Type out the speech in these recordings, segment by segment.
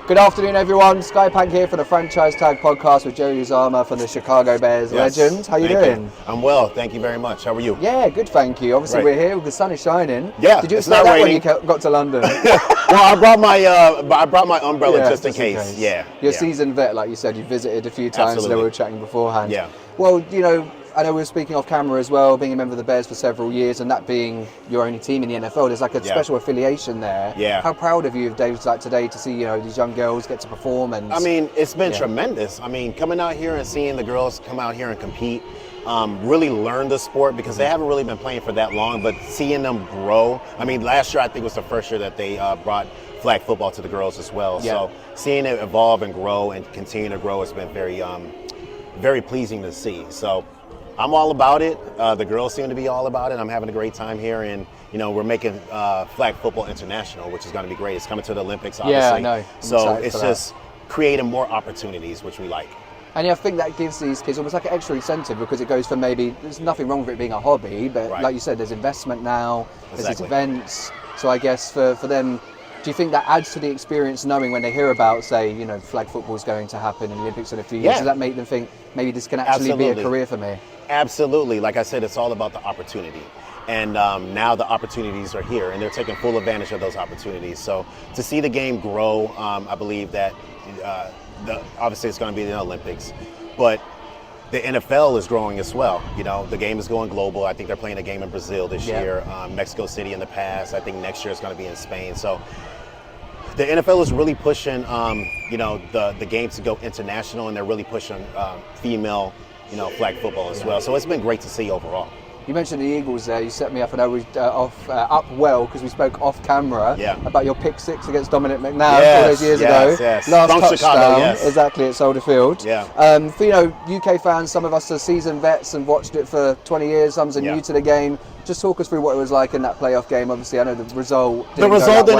Good afternoon, everyone. Skye Pank here for the Franchise Tag podcast with Jerry Azumah from the Chicago Bears legend. How you doing? I'm well, thank you very much. How are you? Yeah, good, thank you. Obviously, we're here. The sun is shining. Yeah, Did you it's expect not that raining. when you got to London? Well, I brought my umbrella just in case. Yeah. You're a seasoned vet, like you said. You visited a few times. Absolutely. And we were chatting beforehand. Yeah. Well, you know, I know we were speaking off camera as well, being a member of the Bears for several years, and that being your only team in the NFL. There's like a special affiliation there. Yeah. How proud of you of days like today to see, you know, these young girls get to perform? And I mean, it's been tremendous. I mean, coming out here and seeing the girls come out here and compete, really learn the sport because they haven't really been playing for that long, but seeing them grow. I mean, last year I think was the first year that they brought flag football to the girls as well. Yeah. So seeing it evolve and grow and continue to grow has been very, very pleasing to see. So I'm all about it. The girls seem to be all about it. I'm having a great time here, and you know we're making flag football international, which is going to be great. It's coming to the Olympics, obviously. Yeah, I know. So it's just creating more opportunities, which we like. And yeah, I think that gives these kids almost like an extra incentive because it goes from maybe there's nothing wrong with it being a hobby, but like you said, there's investment now. There's these events. So I guess for them, do you think that adds to the experience knowing when they hear about, say, you know, flag football is going to happen in the Olympics in a few years? Does that make them think maybe this can actually be a career for me? Absolutely. Like I said, it's all about the opportunity. And now the opportunities are here, and they're taking full advantage of those opportunities. So to see the game grow, I believe that obviously it's going to be the Olympics, but the NFL is growing as well. You know, the game is going global. I think they're playing a game in Brazil this year, Mexico City in the past. I think next year it's going to be in Spain. So the NFL is really pushing, you know, the game to go international, and they're really pushing female, you know, flag football as well. So it's been great to see overall. You mentioned the Eagles there. You set me up, and I was up well because we spoke off camera about your pick six against Dominic McNabb all those years ago. Yes. Last From touchdown, Chicago, exactly at Soldier Field. Yeah. For you know UK fans, some of us are seasoned vets and watched it for 20 years. Some are new to the game. Just talk us through what it was like in that playoff game. Obviously, I know the result didn't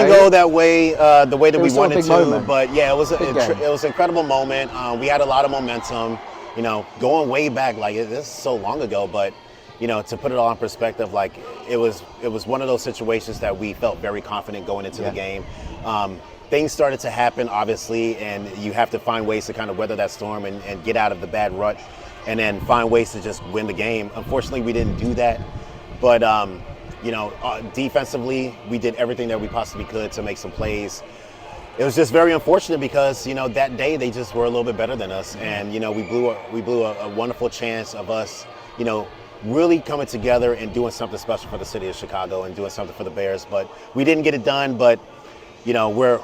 go that way, the way that we wanted to. Moment. But yeah, it was an incredible moment. We had a lot of momentum. You know, going way back, like this is so long ago, but. You know, to put it all in perspective, like it was one of those situations that we felt very confident going into the game. Things started to happen, obviously, and you have to find ways to kind of weather that storm and get out of the bad rut, and then find ways to just win the game. Unfortunately, we didn't do that, but you know, defensively, we did everything that we possibly could to make some plays. It was just very unfortunate because, you know, that day they just were a little bit better than us, and you know, we blew a wonderful chance of us, you know, really coming together and doing something special for the city of Chicago and doing something for the Bears. But we didn't get it done, but, you know, we're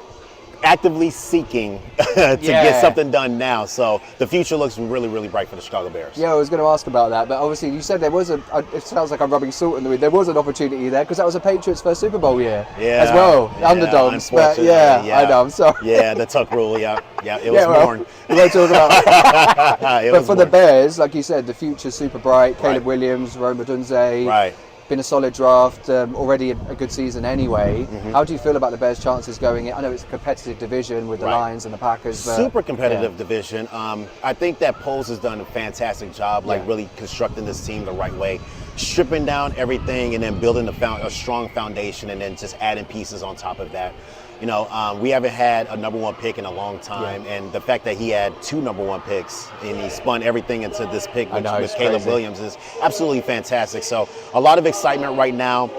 actively seeking to get something done now. So the future looks really, really bright for the Chicago Bears. Yeah, I was going to ask about that, but obviously you said there was it sounds like I'm rubbing salt in the wind. There was an opportunity there because that was a Patriots' first Super Bowl year as well. Underdogs, but I know, I'm sorry. Yeah, the tuck rule, it was born. We won't talk about but for the Bears, like you said, the future's super bright. Caleb Williams, Rome Odunze. Right. Been a solid draft, already a good season anyway. How do you feel about the Bears' chances going in? I know it's a competitive division with the Lions and the Packers. Super competitive division. I think that Poles has done a fantastic job, like really constructing this team the right way, stripping down everything and then building a strong foundation and then just adding pieces on top of that. You know, we haven't had a number one pick in a long time, and the fact that he had 2 number one picks and he spun everything into this pick with Caleb Williams is absolutely fantastic. So a lot of excitement right now.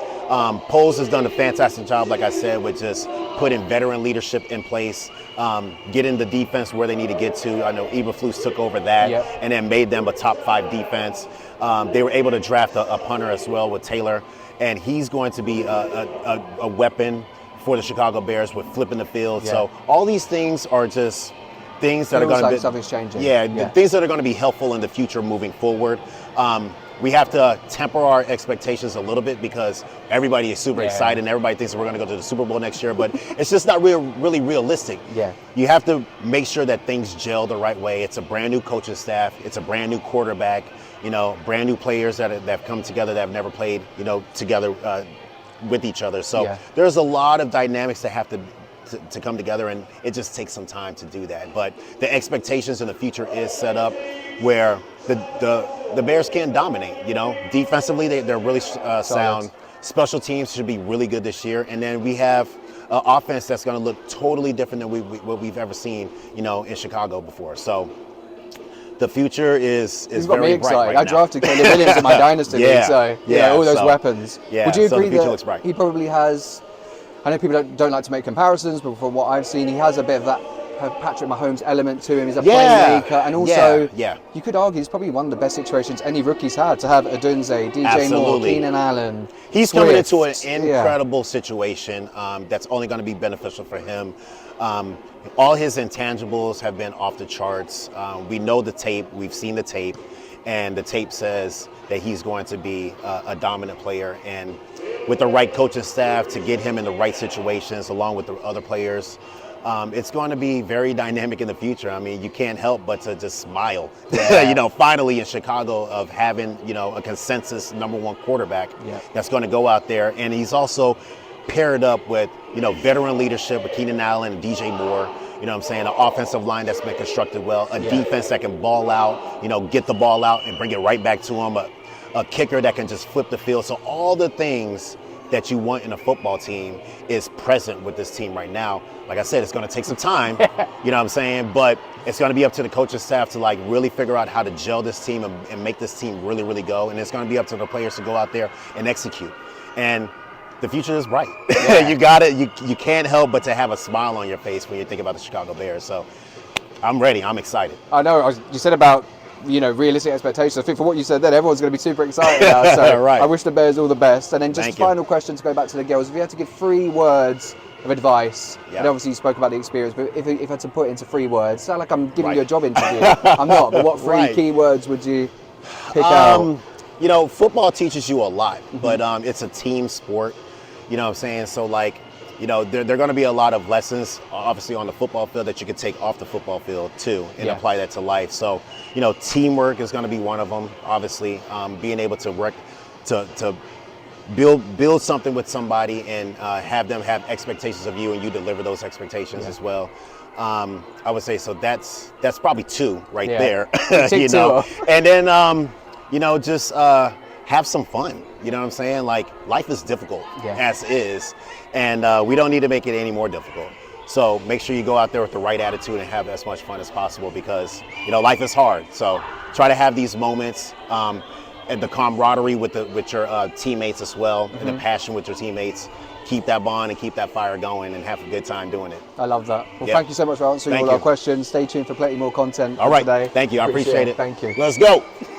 Poles has done a fantastic job, like I said, with just putting veteran leadership in place, getting the defense where they need to get to. I know Eberflus took over that and then made them a top 5 defense. They were able to draft a punter as well with Taylor, and he's going to be a weapon for the Chicago Bears with flipping the field. So all these things are just things that are going to be something's changing. Things that are going to be helpful in the future moving forward. We have to temper our expectations a little bit because everybody is super excited and everybody thinks that we're going to go to the Super Bowl next year, but it's just not really realistic. You have to make sure that things gel the right way. It's a brand new coaching staff. It's a brand new quarterback. You know, brand new players that have come together that have never played, you know, together with each other. So there's a lot of dynamics that have to come together, and it just takes some time to do that. But the expectations in the future is set up where the Bears can dominate. You know, defensively they're really sound. Special teams should be really good this year, and then we have an offense that's going to look totally different than what we've ever seen, in Chicago before. So the future is He's got very me bright excited. right I now. drafted Caleb Williams in my dynasty league, so all those weapons. Yeah, Would you agree the future that looks bright. he probably has? I know people don't like to make comparisons, but from what I've seen, he has a bit of that Patrick Mahomes element to him. He's a playmaker, and also you could argue it's probably one of the best situations any rookie's had to have Odunze, DJ Moore, Keenan Allen. He's Swift. coming into an incredible situation that's only going to be beneficial for him. All his intangibles have been off the charts. We know the tape. We've seen the tape. And the tape says that he's going to be a dominant player. And with the right coaching staff to get him in the right situations along with the other players, it's going to be very dynamic in the future. I mean, you can't help but to just smile, finally in Chicago of having, a consensus #1 quarterback that's going to go out there. And he's also paired up with, veteran leadership with Keenan Allen and DJ Moore. An offensive line that's been constructed well, a defense that can ball out, get the ball out and bring it right back to him, a kicker that can just flip the field. So all the things that you want in a football team is present with this team right now. Like I said, it's going to take some time, but it's going to be up to the coaching staff to really figure out how to gel this team and make this team really, really go. And it's going to be up to the players to go out there and execute. And the future is bright. You got it. You can't help but to have a smile on your face when you think about the Chicago Bears. So I'm ready. I'm excited. I know. You said about realistic expectations. I think for what you said then, everyone's going to be super excited now. So right. I wish the Bears all the best. And then just final question to go back to the girls. If you had to give 3 words of advice, and obviously you spoke about the experience, but if I had to put it into 3 words, sound like I'm giving you a job interview. I'm not. But what 3 key words would you pick out? Football teaches you a lot, but it's a team sport. So there are going to be a lot of lessons, obviously, on the football field that you can take off the football field, too, and apply that to life. So, teamwork is going to be one of them, obviously. Being able to work to build something with somebody and have them have expectations of you and you deliver those expectations as well. I would say, so that's probably 2 right there, And then, just have some fun. Life is difficult as is, and we don't need to make it any more difficult. So make sure you go out there with the right attitude and have as much fun as possible because, life is hard. So try to have these moments and the camaraderie with your teammates as well, and the passion with your teammates. Keep that bond and keep that fire going and have a good time doing it. I love that. Well, thank you so much for answering all our questions. Stay tuned for plenty more content all right. today. Thank you. I appreciate it. Thank you. Let's go.